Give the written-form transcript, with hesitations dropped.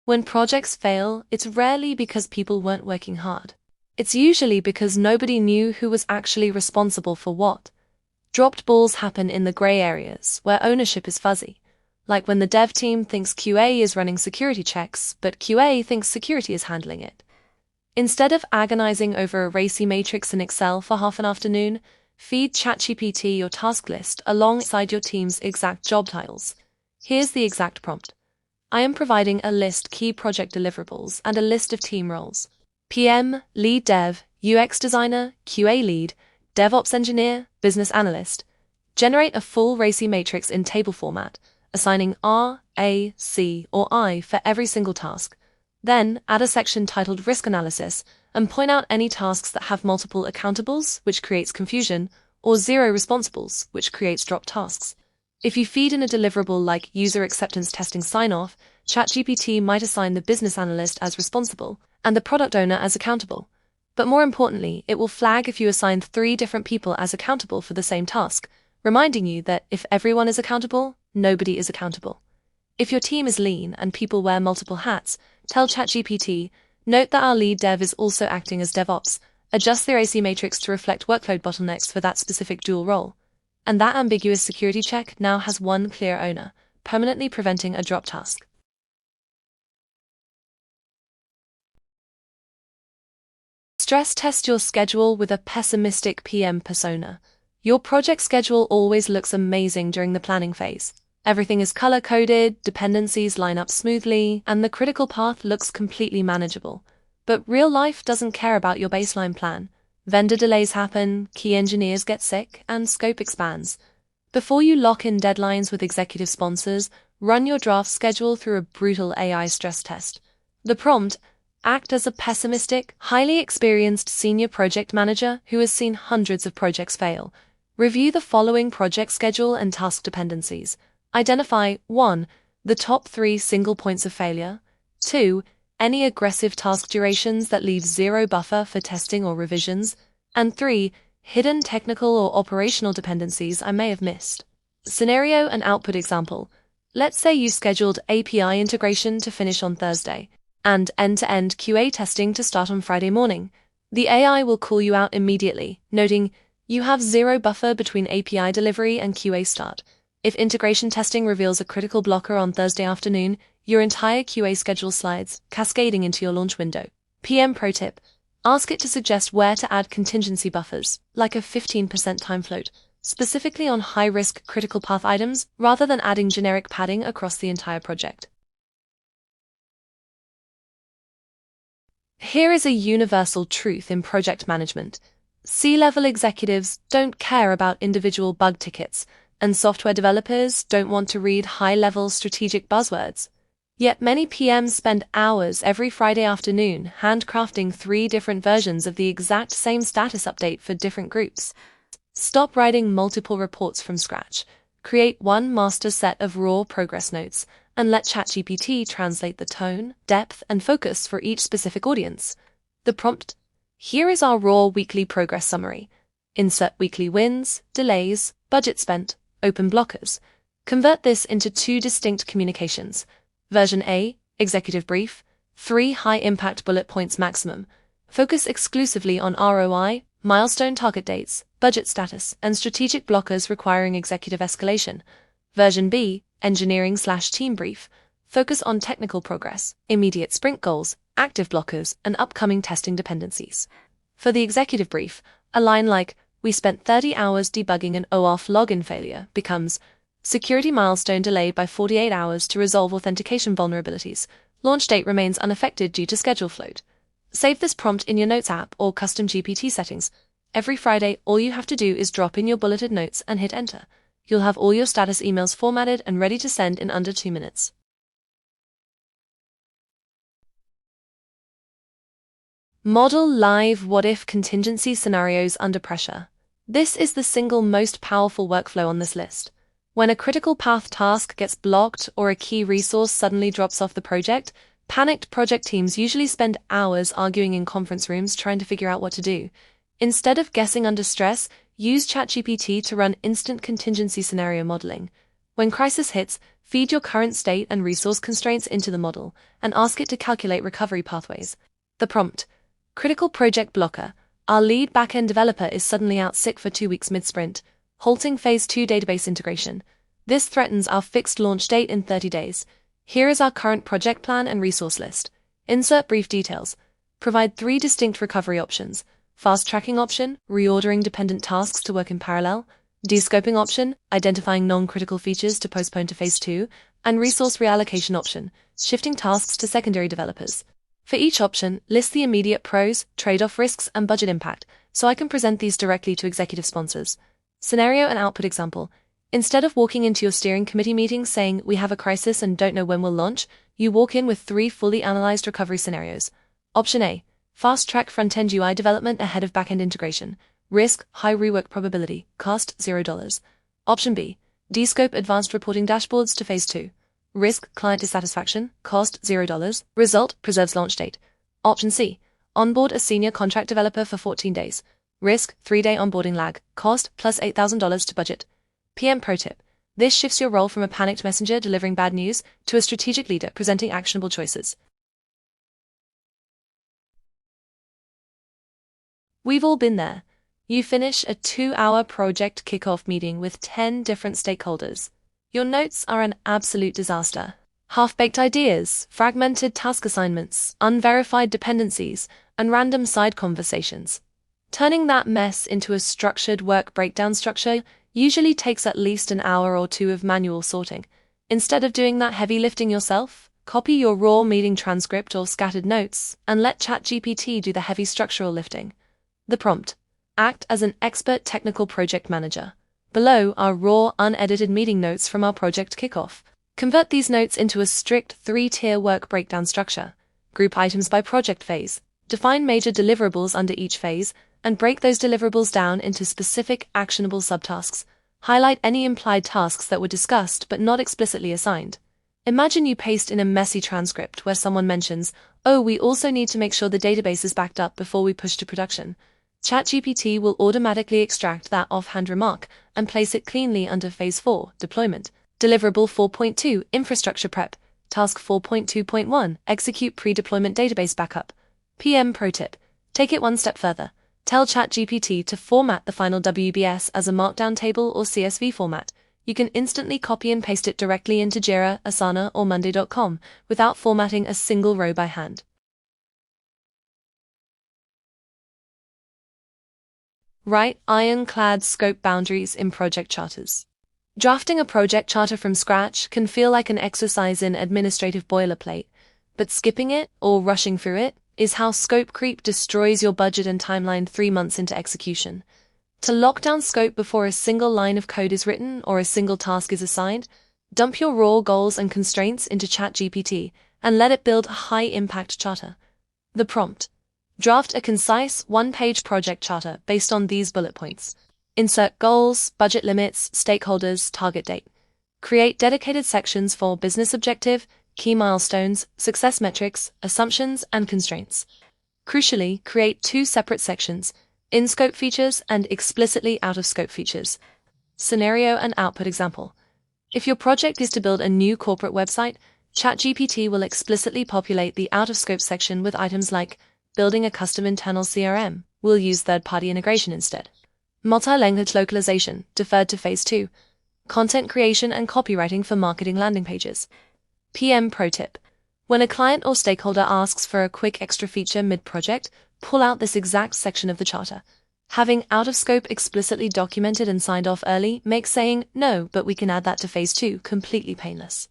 When projects fail, it's rarely because people weren't working hard. It's usually because nobody knew who was actually responsible for what. Dropped balls happen in the gray areas, where ownership is fuzzy. Like when the dev team thinks QA is running security checks, but QA thinks security is handling it. Instead of agonizing over a RACI matrix in Excel for half an afternoon, feed ChatGPT your task list alongside your team's exact job titles. Here's the exact prompt. I am providing a list key project deliverables and a list of team roles. PM, lead dev, UX designer, QA lead, DevOps engineer, business analyst. Generate a full RACI matrix in table format, assigning R, A, C, or I for every single task. Then add a section titled Risk Analysis and point out any tasks that have multiple accountables, which creates confusion, or zero responsibles, which creates dropped tasks. If you feed in a deliverable like user acceptance testing sign-off, ChatGPT might assign the business analyst as responsible and the product owner as accountable. But more importantly, it will flag if you assign 3 different people as accountable for the same task, reminding you that if everyone is accountable, nobody is accountable. If your team is lean and people wear multiple hats, tell ChatGPT, note that our lead dev is also acting as DevOps, adjust the RACI matrix to reflect workload bottlenecks for that specific dual role. And that ambiguous security check now has one clear owner, permanently preventing a drop task. Stress test your schedule with a pessimistic PM persona. Your project schedule always looks amazing during the planning phase. Everything is color-coded, dependencies line up smoothly, and the critical path looks completely manageable. But real life doesn't care about your baseline plan. Vendor delays happen, key engineers get sick, and scope expands. Before you lock in deadlines with executive sponsors, run your draft schedule through a brutal AI stress test. The prompt: act as a pessimistic, highly experienced senior project manager who has seen hundreds of projects fail. Review the following project schedule and task dependencies. Identify 1. The top 3 single points of failure. 2. Any aggressive task durations that leave zero buffer for testing or revisions. And 3. Hidden technical or operational dependencies I may have missed. Scenario and output example. Let's say you scheduled API integration to finish on Thursday and end-to-end QA testing to start on Friday morning. The AI will call you out immediately, noting you have zero buffer between API delivery and QA start. If integration testing reveals a critical blocker on Thursday afternoon, your entire QA schedule slides, cascading into your launch window. PM Pro Tip: ask it to suggest where to add contingency buffers, like a 15% time float, specifically on high-risk critical path items, rather than adding generic padding across the entire project. Here is a universal truth in project management. C-level executives don't care about individual bug tickets, and software developers don't want to read high-level strategic buzzwords. Yet many PMs spend hours every Friday afternoon handcrafting 3 different versions of the exact same status update for different groups. Stop writing multiple reports from scratch. Create one master set of raw progress notes, and let ChatGPT translate the tone, depth, and focus for each specific audience. The prompt: here is our raw weekly progress summary. Insert weekly wins, delays, budget spent, open blockers. Convert this into 2 distinct communications. Version A, executive brief, 3 high-impact bullet points maximum. Focus exclusively on ROI, milestone target dates, budget status, and strategic blockers requiring executive escalation. Version B, engineering/team brief. Focus on technical progress, immediate sprint goals, active blockers, and upcoming testing dependencies. For the executive brief, a line like, "We spent 30 hours debugging an OAuth login failure," becomes, "Security milestone delayed by 48 hours to resolve authentication vulnerabilities. Launch date remains unaffected due to schedule float." Save this prompt in your Notes app or custom GPT settings. Every Friday, all you have to do is drop in your bulleted notes and hit enter. You'll have all your status emails formatted and ready to send in under 2 minutes. Model live what-if contingency scenarios under pressure. This is the single most powerful workflow on this list. When a critical path task gets blocked or a key resource suddenly drops off the project, panicked project teams usually spend hours arguing in conference rooms trying to figure out what to do. Instead of guessing under stress, use ChatGPT to run instant contingency scenario modeling. When crisis hits, feed your current state and resource constraints into the model and ask it to calculate recovery pathways. The prompt: critical project blocker. Our lead backend developer is suddenly out sick for 2 weeks mid-sprint, halting phase 2 database integration. This threatens our fixed launch date in 30 days. Here is our current project plan and resource list. Insert brief details. Provide 3 distinct recovery options: fast tracking option, reordering dependent tasks to work in parallel; descoping option, identifying non-critical features to postpone to phase 2; and resource reallocation option, shifting tasks to secondary developers. For each option, list the immediate pros, trade-off risks, and budget impact, so I can present these directly to executive sponsors. Scenario and output example. Instead of walking into your steering committee meeting saying, "We have a crisis and don't know when we'll launch," you walk in with 3 fully analyzed recovery scenarios. Option A: fast-track front-end UI development ahead of back-end integration. Risk: high rework probability. Cost: $0. Option B: descope advanced reporting dashboards to phase 2. Risk: client dissatisfaction. Cost: $0. Result: preserves launch date. Option C: onboard a senior contract developer for 14 days. Risk: 3-day onboarding lag. Cost: plus $8,000 to budget. PM Pro Tip: this shifts your role from a panicked messenger delivering bad news to a strategic leader presenting actionable choices. We've all been there. You finish a 2-hour project kickoff meeting with 10 different stakeholders. Your notes are an absolute disaster. Half-baked ideas, fragmented task assignments, unverified dependencies, and random side conversations. Turning that mess into a structured work breakdown structure usually takes at least an hour or 2 of manual sorting. Instead of doing that heavy lifting yourself, copy your raw meeting transcript or scattered notes and let ChatGPT do the heavy structural lifting. The prompt: act as an expert technical project manager. Below are raw, unedited meeting notes from our project kickoff. Convert these notes into a strict 3-tier work breakdown structure. Group items by project phase. Define major deliverables under each phase, and break those deliverables down into specific, actionable subtasks. Highlight any implied tasks that were discussed but not explicitly assigned. Imagine you paste in a messy transcript where someone mentions, "Oh, we also need to make sure the database is backed up before we push to production." ChatGPT will automatically extract that offhand remark and place it cleanly under Phase 4, Deployment. Deliverable 4.2, Infrastructure Prep. Task 4.2.1, Execute Pre-Deployment Database Backup. PM Pro Tip: take it one step further. Tell ChatGPT to format the final WBS as a markdown table or CSV format. You can instantly copy and paste it directly into Jira, Asana, or Monday.com without formatting a single row by hand. Write ironclad scope boundaries in project charters. Drafting a project charter from scratch can feel like an exercise in administrative boilerplate, but skipping it or rushing through it is how scope creep destroys your budget and timeline 3 months into execution. To lock down scope before a single line of code is written or a single task is assigned, dump your raw goals and constraints into ChatGPT and let it build a high-impact charter. The prompt: draft a concise 1-page project charter based on these bullet points. Insert goals, budget limits, stakeholders, target date. Create dedicated sections for business objective, key milestones, success metrics, assumptions, and constraints. Crucially, create 2 separate sections: in-scope features and explicitly out-of-scope features. Scenario and output example. If your project is to build a new corporate website, ChatGPT will explicitly populate the out-of-scope section with items like building a custom internal CRM. We'll use third-party integration instead. Multi-language localization, deferred to phase 2. Content creation and copywriting for marketing landing pages. PM Pro Tip: when a client or stakeholder asks for a quick extra feature mid-project, pull out this exact section of the charter. Having out-of-scope explicitly documented and signed off early makes saying, "No, but we can add that to phase 2" completely painless.